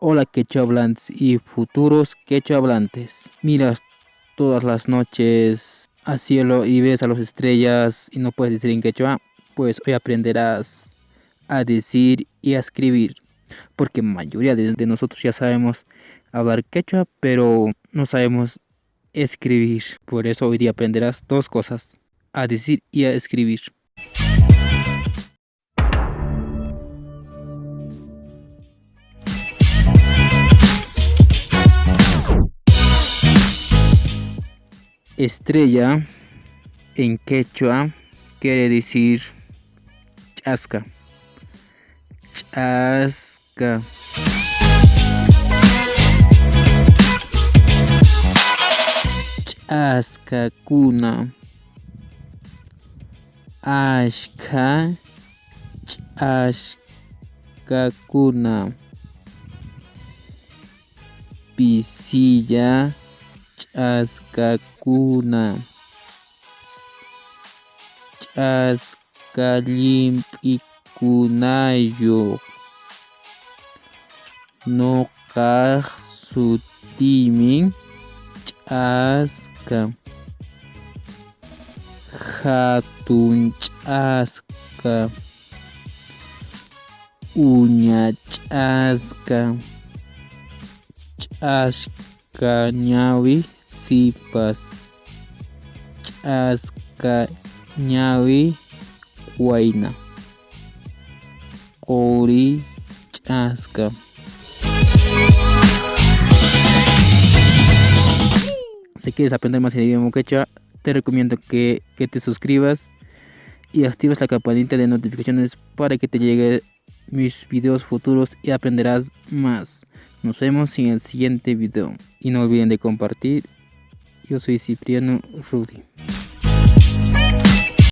Hola quechua hablantes y futuros quechua hablantes. Miras todas las noches al cielo y ves a las estrellas y no puedes decir en quechua, pues hoy aprenderás a decir y a escribir. Porque mayoría de nosotros ya sabemos hablar quechua, pero no sabemos escribir. Por eso hoy día aprenderás dos cosas, a decir y a escribir. Estrella en quechua quiere decir chasca. Chasca. Chasca cuna. Ashka. Chasca cuna. Pisilla. Chasca cuna. Chasca limpikunayo. Noqa sutimi chasca. Hatun chasca. Uña chasca. Chasca ñawi sipas. Chasca ñawi huayna. Quri chasca. Si quieres aprender más en el idioma quechua, te recomiendo que te suscribas y actives la campanita de notificaciones para que te lleguen mis videos futuros y aprenderás más. Nos vemos en el siguiente video y no olviden de compartir. Yo soy Cipriano Rudy.